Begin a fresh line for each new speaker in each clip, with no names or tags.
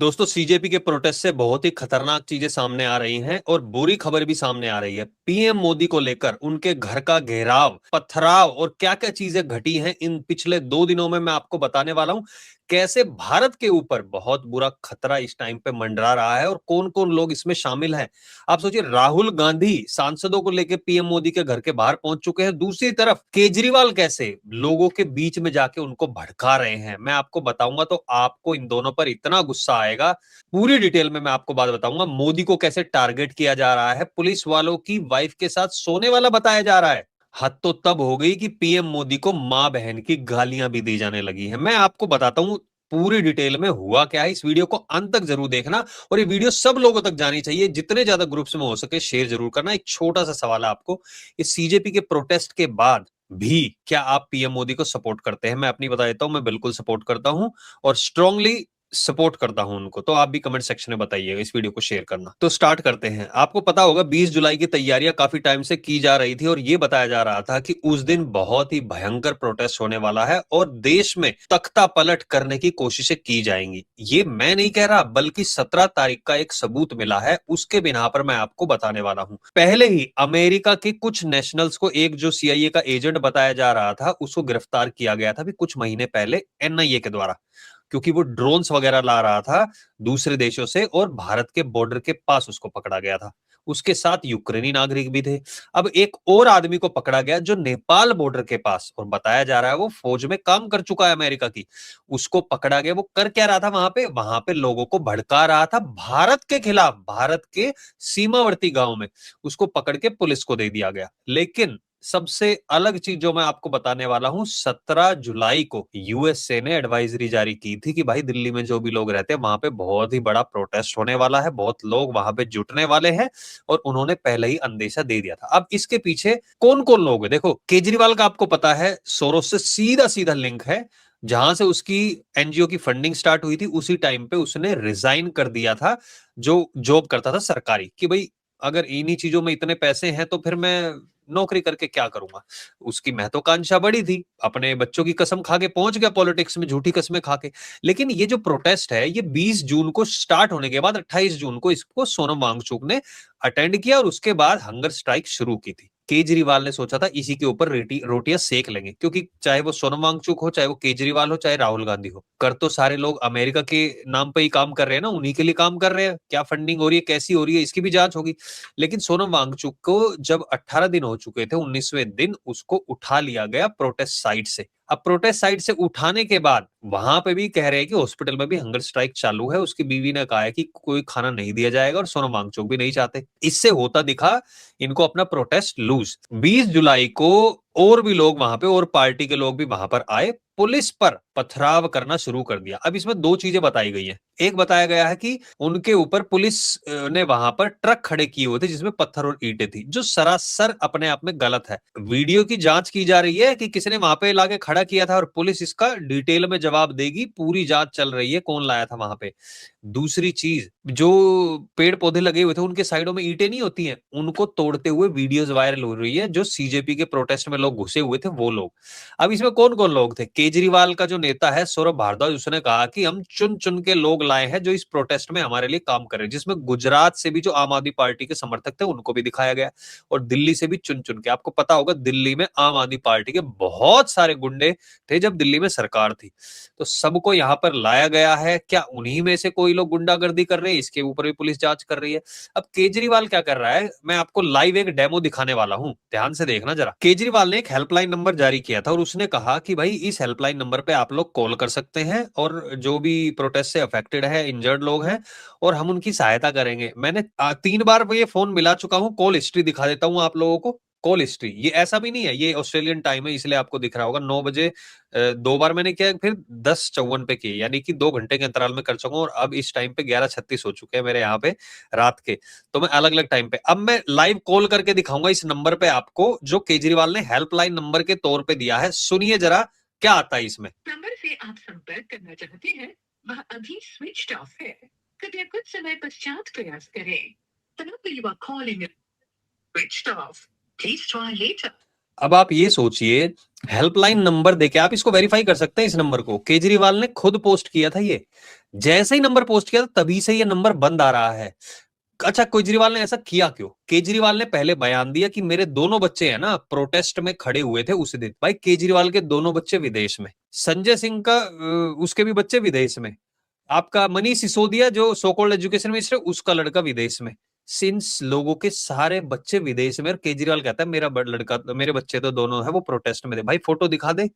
दोस्तों, सीजेपी के प्रोटेस्ट से बहुत ही खतरनाक चीजें सामने आ रही हैं और बुरी खबर भी सामने आ रही है। पीएम मोदी को लेकर उनके घर का घेराव, पथराव और क्या क्या चीजें घटी हैं इन पिछले 2 दिनों में मैं आपको बताने वाला हूं। कैसे भारत के ऊपर बहुत बुरा खतरा इस टाइम पे मंडरा रहा है और कौन कौन लोग इसमें शामिल हैं। आप सोचिए, राहुल गांधी सांसदों को लेकर पीएम मोदी के घर के बाहर पहुंच चुके हैं। दूसरी तरफ केजरीवाल कैसे लोगों के बीच में जाके उनको भड़का रहे हैं, मैं आपको बताऊंगा। तो आपको इन दोनों पर इतना गुस्सा आएगा। पूरी डिटेल में मैं आपको बात बताऊंगा। मोदी को कैसे टारगेट किया जा रहा है, पुलिस वालों की वाइफ के साथ सोने वाला बताया जा रहा है। हद तो तब हो गई कि पीएम मोदी को मां बहन की गालियां भी दी जाने लगी है। मैं आपको बताता हूं पूरी डिटेल में हुआ क्या है। इस वीडियो को अंत तक जरूर देखना और ये वीडियो सब लोगों तक जानी चाहिए। जितने ज्यादा ग्रुप्स में हो सके शेयर जरूर करना। एक छोटा सा सवाल है आपको, इस सीजेपी के प्रोटेस्ट के बाद भी क्या आप पीएम मोदी को सपोर्ट करते हैं? मैं अपनी बता देता हूं, मैं बिल्कुल सपोर्ट करता हूं और स्ट्रांगली सपोर्ट करता हूं उनको। तो आप भी कमेंट सेक्शन में बताइएगा, इस वीडियो को शेयर करना। तो स्टार्ट करते हैं। आपको पता होगा 20 जुलाई की तैयारियां काफी टाइम से की जा रही थी और यह बताया जा रहा था कि उस दिन बहुत ही भयंकर प्रोटेस्ट होने वाला है और देश में तख्ता पलट करने की कोशिशें की जाएंगी। ये मैं नहीं कह रहा, बल्कि 17 तारीख का एक सबूत मिला है, उसके बिना पर मैं आपको बताने वाला हूं। पहले ही अमेरिका के कुछ नेशनल्स को, एक जो सीआईए का एजेंट बताया जा रहा था, उसको गिरफ्तार किया गया था भी कुछ महीने पहले एनआईए के द्वारा, क्योंकि वो ड्रोन्स वगैरह ला रहा था दूसरे देशों से और भारत के बॉर्डर के पास उसको पकड़ा गया था। उसके साथ यूक्रेनी नागरिक भी थे। अब एक और आदमी को पकड़ा गया जो नेपाल बॉर्डर के पास, और बताया जा रहा है वो फौज में काम कर चुका है अमेरिका की। उसको पकड़ा गया। वो कर क्या रहा था वहां पे लोगों को भड़का रहा था भारत के खिलाफ, भारत के सीमावर्ती गांव में। उसको पकड़ के पुलिस को दे दिया गया। लेकिन सबसे अलग चीज जो मैं आपको बताने वाला हूं, 17 जुलाई को यूएसए ने एडवाइजरी जारी की थी कि भाई दिल्ली में जो भी लोग रहते हैं वहां पे बहुत ही बड़ा प्रोटेस्ट होने वाला है, बहुत लोग वहां पे जुटने वाले हैं, और उन्होंने पहले ही अंदेशा दे दिया था। अब इसके पीछे कौन कौन लोग हैं? देखो, केजरीवाल का आपको पता है सोरोस से सीधा सीधा लिंक है। जहां से उसकी एनजीओ की फंडिंग स्टार्ट हुई थी, उसी टाइम पे उसने रिजाइन कर दिया था जो जॉब करता था सरकारी, कि भाई अगर इन्हीं चीजों में इतने पैसे हैं तो फिर मैं नौकरी करके क्या करूंगा। उसकी महत्वाकांक्षा बड़ी थी, अपने बच्चों की कसम खा के पहुंच गया पॉलिटिक्स में, झूठी कसमें खा के। लेकिन ये जो प्रोटेस्ट है, ये 20 जून को स्टार्ट होने के बाद 28 जून को इसको सोनम वांगचुक ने अटेंड किया और उसके बाद हंगर स्ट्राइक शुरू की थी। केजरीवाल ने सोचा था इसी के ऊपर रोटियां सेक लेंगे, क्योंकि चाहे वो सोनम वांगचुक हो, चाहे वो केजरीवाल हो, चाहे राहुल गांधी हो, कर तो सारे लोग अमेरिका के नाम पे ही काम कर रहे हैं ना, उन्हीं के लिए काम कर रहे हैं। क्या फंडिंग हो रही है, कैसी हो रही है, इसकी भी जांच होगी। लेकिन सोनम वांगचुक को जब 18 दिन हो चुके थे, 19वें दिन उसको उठा लिया गया प्रोटेस्ट साइट से। अब प्रोटेस्ट साइट से उठाने के बाद वहां पे भी कह रहे हैं कि हॉस्पिटल में भी हंगर स्ट्राइक चालू है। उसकी बीवी ने कहा है कि कोई खाना नहीं दिया जाएगा और सोनम वांगचुक भी नहीं चाहते। इससे होता दिखा इनको अपना प्रोटेस्ट लूज। 20 जुलाई को और भी लोग वहां पे, और पार्टी के लोग भी वहां पर आए, पुलिस पर पथराव करना शुरू कर दिया। अब इसमें दो चीजें बताई गई हैं। एक बताया गया है कि उनके ऊपर पुलिस ने वहां पर ट्रक खड़े किए हुए थे जिसमें पत्थर और ईंटें थी, जो सरासर अपने आप में गलत है। वीडियो की जांच की जा रही है कि किसने वहां पे लाके खड़ा किया था, और पुलिस इसका डिटेल में जवाब देगी। पूरी जांच चल रही है कौन लाया था वहां पे। दूसरी चीज, जो पेड़ पौधे लगे हुए थे उनके साइडों में ईंटें नहीं होती हैं, उनको तोड़ते हुए वीडियोस वायरल हो रही है। जो सीजेपी के प्रोटेस्ट में लोग घुसे हुए थे वो लोग। अब इसमें कौन कौन लोग थे? केजरीवाल का जो नेता है सौरभ भारद्वाज, उसने कहा कि हम चुन चुन के लोग लाए हैं जो इस प्रोटेस्ट में हमारे लिए काम कर रहे हैं, जिसमें गुजरात से भी जो आम आदमी पार्टी के समर्थक थे उनको भी दिखाया गया, और दिल्ली से भी चुन चुन के। आपको पता होगा दिल्ली में आम आदमी पार्टी के बहुत सारे गुंडे थे जब दिल्ली में सरकार थी, तो सबको यहां पर लाया गया है। क्या उन्हीं में से कोई लोग गुंडागर्दी कर रहे हैं, इसके ऊपर भी पुलिस जांच कर रही है। अब केजरीवाल क्या कर रहा है, मैं आपको लाइव एक डेमो दिखाने वाला हूं, ध्यान से देखना जरा। केजरीवाल ने एक हेल्पलाइन नंबर जारी किया था और उसने कहा कि भाई इस हेल्पलाइन नंबर पे आप लोग कॉल कर सकते हैं, और जो भी प्रोटेस्ट से अफेक्टेड है, इंजर्ड लोग हैं, और हम उनकी सहायता करेंगे। मैंने 3 बार ये फोन मिला चुका हूं। कॉल हिस्ट्री दिखा देता हूं आप लोगों को। कॉल हिस्ट्री, ये ऐसा भी नहीं है, ये ऑस्ट्रेलियन टाइम है इसलिए आपको दिख रहा होगा 9 बजे। 2 बार मैंने किया, फिर 10:54 पे किए, यानी कि 2 घंटे के अंतराल में कर चुका हूं। और अब इस टाइम पे 11:36 हो चुके हैं मेरे यहाँ पे रात के। तो मैं अलग अलग टाइम पे, अब मैं लाइव कॉल करके दिखाऊंगा इस नंबर पे आपको, जो केजरीवाल ने हेल्पलाइन नंबर के तौर पे दिया है। सुनिए जरा क्या आता है इसमें। नंबर से आप संपर्क करना चाहते हैं वह अभी स्विच ऑफ है, कृपया कुछ समय पश्चात प्रयास करें। The number you are calling is switched off. Please try later. अब आप ये सोचिए हेल्पलाइन नंबर देके आप इसको वेरीफाई कर सकते हैं। इस नंबर को केजरीवाल ने खुद पोस्ट किया था। ये जैसे ही नंबर पोस्ट किया था तभी से ये नंबर बंद आ रहा है। अच्छा, केजरीवाल ने ऐसा किया क्यों? केजरीवाल ने पहले बयान दिया कि मेरे दोनों बच्चे हैं ना, प्रोटेस्ट में खड़े हुए थे उस दिन। भाई केजरीवाल के दोनों बच्चे विदेश में, संजय सिंह का उसके भी बच्चे विदेश में, आपका मनीष सिसोदिया जो सो कॉल्ड एजुकेशन मिनिस्टर उसका लड़का विदेश में। सिंस लोगों के सारे बच्चे विदेश में, और केजरीवाल कहता है मेरा लड़का, मेरे बच्चे तो दोनों है वो प्रोटेस्ट में थे। भाई फोटो दिखा दे,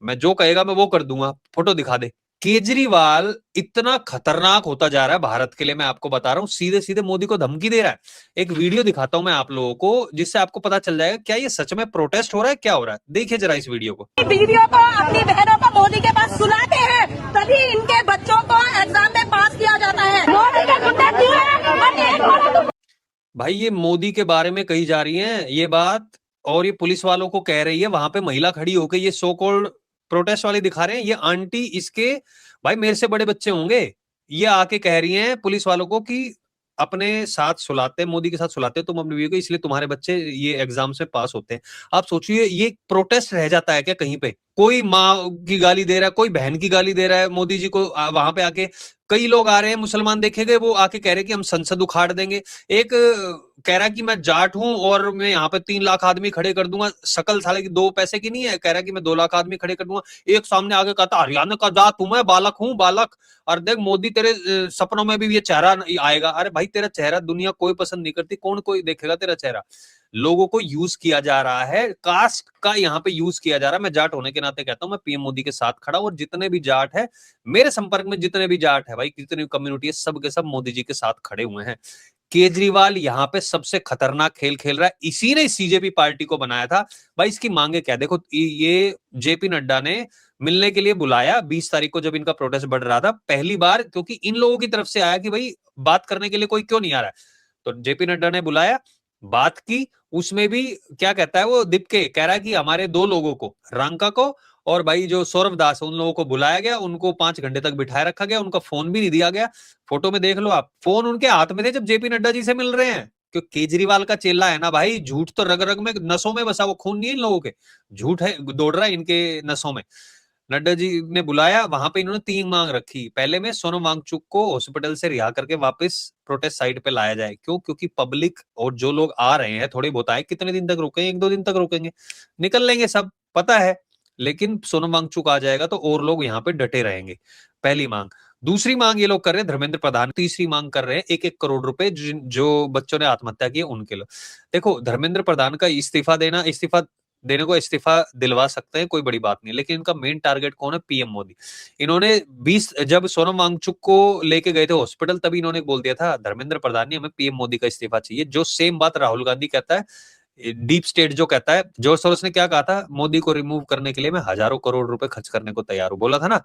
मैं जो कहेगा मैं वो कर दूंगा, फोटो दिखा दे। केजरीवाल इतना खतरनाक होता जा रहा है भारत के लिए, मैं आपको बता रहा हूं, सीधे सीधे मोदी को धमकी दे रहा है। एक वीडियो दिखाता हूं मैं आप लोगों को, जिससे आपको पता चल जाएगा क्या ये सच में प्रोटेस्ट हो रहा है, क्या हो रहा है। देखिए जरा इस वीडियो को।
वीडियो को अपनी बहनों को मोदी के पास सुनाते हैं, तभी इनके बच्चों को एग्जाम में पास किया जाता है। मोदी के कुत्ते क्यों हैं?
भाई ये मोदी के बारे में कही जा रही है ये बात, और ये पुलिस वालों को कह रही है। वहां पे महिला खड़ी होकर ये सो कॉल्ड प्रोटेस्ट वाले दिखा रहे हैं, ये आंटी इसके भाई मेरे से बड़े बच्चे होंगे, ये आके कह रही हैं पुलिस वालों को कि अपने साथ सुलाते, मोदी के साथ सुलाते तुम अपनी बीवी को, इसलिए तुम्हारे बच्चे ये एग्जाम से पास होते हैं। आप सोचिए ये प्रोटेस्ट रह जाता है क्या कहीं पे? कोई माँ की गाली दे रहा है, कोई बहन की गाली दे रहा है मोदी जी को, वहां पे आके कई लोग आ रहे हैं मुसलमान देखे गए, वो आके कह रहे हैं कि हम संसद उखाड़ देंगे। एक कह रहा है कि मैं जाट हूं और मैं यहाँ पे 3 लाख आदमी खड़े कर दूंगा, शकल साले की 2 पैसे की नहीं है, कह रहा है कि मैं 2 लाख आदमी खड़े कर दूंगा। एक सामने आगे कहता हरियाणा का जाट हूं मैं, बालक हूं बालक, और देख मोदी तेरे सपनों में भी ये चेहरा आएगा। अरे भाई तेरा चेहरा दुनिया कोई पसंद नहीं करती, कौन कोई देखेगा तेरा चेहरा? लोगों को यूज किया जा रहा है, कास्ट का यहाँ पे यूज किया जा रहा है। मैं जाट होने के नाते कहता हूं मैं पीएम मोदी के साथ खड़ा हूं, और जितने भी जाट है मेरे संपर्क में, जितने भी जाट है भाई, कितनी कम्युनिटी है, सब के सब मोदी जी के साथ खड़े हुए हैं। केजरीवाल यहाँ पे सबसे खतरनाक खेल खेल रहा है, इसी ने सीजेपी पार्टी को बनाया था। भाई इसकी मांगे क्या, देखो ये जेपी नड्डा ने मिलने के लिए बुलाया 20 तारीख को, जब इनका प्रोटेस्ट बढ़ रहा था पहली बार, क्योंकि इन लोगों की तरफ से आया कि भाई बात करने के लिए कोई क्यों नहीं आ रहा है। तो जेपी नड्डा ने बुलाया, बात की, उसमें भी क्या कहता है वो दीप के, कह रहा है कि हमारे 2 लोगों को, रांका को और भाई जो सौरभ दास, उन लोगों को बुलाया गया, उनको 5 घंटे तक बिठाए रखा गया, उनका फोन भी नहीं दिया गया। फोटो में देख लो आप, फोन उनके हाथ में थे जब जेपी नड्डा जी से मिल रहे हैं। क्यों? केजरीवाल का चेला है ना भाई, झूठ तो रग रग में, नसों में बसा, वो खून नहीं है इन लोगों के, झूठ है दौड़ रहा है इनके नसों में। नड्डा जी ने बुलाया, वहां पे इन्होंने 3 मांग रखी। पहले में सोनम वांगचुक को हॉस्पिटल से रिहा करके वापस प्रोटेस्ट साइट पे लाया जाए। क्यों? क्योंकि पब्लिक और जो लोग आ रहे हैं थोड़े बहुत आए, कितने दिन तक रुकेंगे? 1-2 दिन तक रुकेंगे, निकल लेंगे सब, पता है। लेकिन सोनम वांगचुक आ जाएगा तो और लोग यहाँ पे डटे रहेंगे। पहली मांग। दूसरी मांग ये लोग कर रहे हैं धर्मेंद्र प्रधान। तीसरी मांग कर रहे हैं 1-1 करोड़ रुपए जो बच्चों ने आत्महत्या की उनके लिए। देखो धर्मेंद्र प्रधान का इस्तीफा देने को इस्तीफा दिलवा सकते हैं, कोई बड़ी बात नहीं, लेकिन इनका मेन टारगेट कौन है? पीएम मोदी। इन्होंने 20 जब सोनम वांगचुक को लेके गए थे हॉस्पिटल, तभी इन्होंने बोल दिया था धर्मेंद्र प्रधान ने, हमें पीएम मोदी का इस्तीफा चाहिए। जो सेम बात राहुल गांधी कहता है, डीप स्टेट जो कहता है, जॉर्ज सोरोस ने क्या कहा था? मोदी को रिमूव करने के लिए मैं हजारों करोड़ रुपए खर्च करने को तैयार हूं, बोला था ना।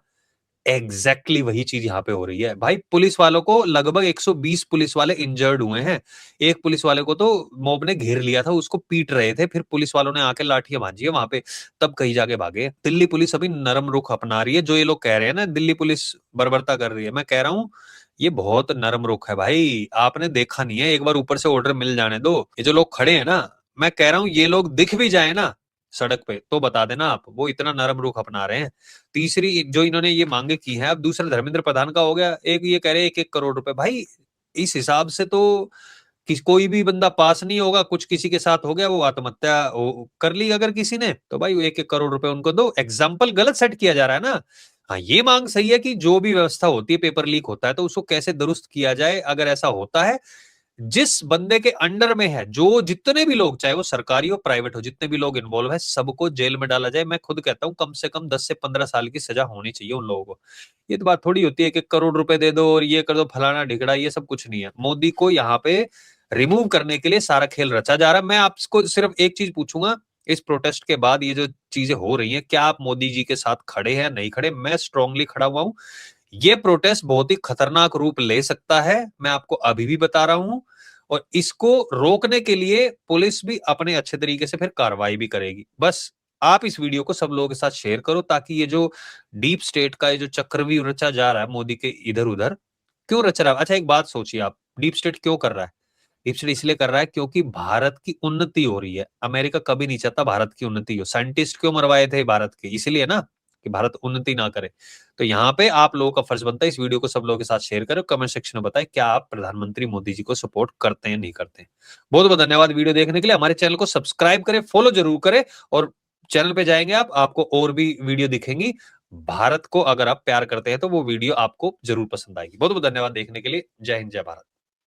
एग्जैक्टली वही चीज यहाँ पे हो रही है भाई। पुलिस वालों को लगभग 120 पुलिस वाले इंजर्ड हुए हैं। एक पुलिस वाले को तो मॉब ने घेर लिया था, उसको पीट रहे थे, फिर पुलिस वालों ने आके लाठियां भांजी है वहां पे, तब कहीं जाके भागे। दिल्ली पुलिस अभी नरम रुख अपना रही है। जो ये लोग कह रहे हैं ना दिल्ली पुलिस बर्बरता कर रही है, मैं कह रहा हूँ ये बहुत नरम रुख है भाई, आपने देखा नहीं है। एक बार ऊपर से ऑर्डर मिल जाने दो। ये जो लोग खड़े हैं ना, मैं कह रहा हूँ ये लोग दिख भी जाए ना सड़क पे तो बता देना आप, वो इतना नरम रुख अपना रहे हैं। तीसरी जो इन्होंने ये मांगे की है, अब दूसरा धर्मेंद्र प्रधान का हो गया, एक ये कह रहे हैं 1-1 करोड़ रुपए। भाई इस हिसाब से तो कोई भी बंदा पास नहीं होगा। कुछ किसी के साथ हो गया, वो आत्महत्या कर ली अगर किसी ने, तो भाई 1-1 करोड़ रुपए उनको दो। एग्जाम्पल गलत सेट किया जा रहा है ना। हाँ ये मांग सही है कि जो भी व्यवस्था होती है, पेपर लीक होता है तो उसको कैसे दुरुस्त किया जाए। अगर ऐसा होता है, जिस बंदे के अंडर में है, जो जितने भी लोग, चाहे वो सरकारी हो प्राइवेट हो, जितने भी लोग इन्वॉल्व है, सबको जेल में डाला जाए। मैं खुद कहता हूं कम से कम 10 से 15 साल की सजा होनी चाहिए उन लोगों को। ये तो बात थोड़ी होती है कि 1 करोड़ रुपए दे दो और ये कर दो फलाना ढिकड़ा, ये सब कुछ नहीं है। मोदी को यहाँ पे रिमूव करने के लिए सारा खेल रचा जा रहा है। मैं आपको सिर्फ एक चीज पूछूंगा, इस प्रोटेस्ट के बाद ये जो चीजें हो रही हैं, क्या आप मोदी जी के साथ खड़े हैं नहीं खड़े? मैं स्ट्रांगली खड़ा हुआ हूं। ये प्रोटेस्ट बहुत ही खतरनाक रूप ले सकता है, मैं आपको अभी भी बता रहा हूं। और इसको रोकने के लिए पुलिस भी अपने अच्छे तरीके से फिर कार्रवाई भी करेगी। बस आप इस वीडियो को सब लोगों के साथ शेयर करो, ताकि ये जो डीप स्टेट का ये जो चक्रव्यूह रचा जा रहा है मोदी के इधर उधर, क्यों रच रहा है? अच्छा एक बात सोचिए आप, डीप स्टेट क्यों कर रहा है? इसलिए इसलिए कर रहा है क्योंकि भारत की उन्नति हो रही है। अमेरिका कभी नहीं चाहता भारत की उन्नति हो। साइंटिस्ट क्यों मरवाए थे भारत के? इसलिए ना कि भारत उन्नति ना करे। तो यहाँ पे आप लोगों का फर्ज बनता है इस वीडियो को सब लोगों के साथ शेयर करें, कमेंट सेक्शन में बताएं क्या आप प्रधानमंत्री मोदी जी को सपोर्ट करते हैं नहीं करते हैं। बहुत बहुत धन्यवाद वीडियो देखने के लिए। हमारे चैनल को सब्सक्राइब करें, फॉलो जरूर करें, और चैनल पे जाएंगे आप, आपको और भी वीडियो दिखेंगी। भारत को अगर आप प्यार करते हैं तो वो वीडियो आपको जरूर पसंद आएगी। बहुत बहुत धन्यवाद देखने के लिए। जय हिंद, जय भारत।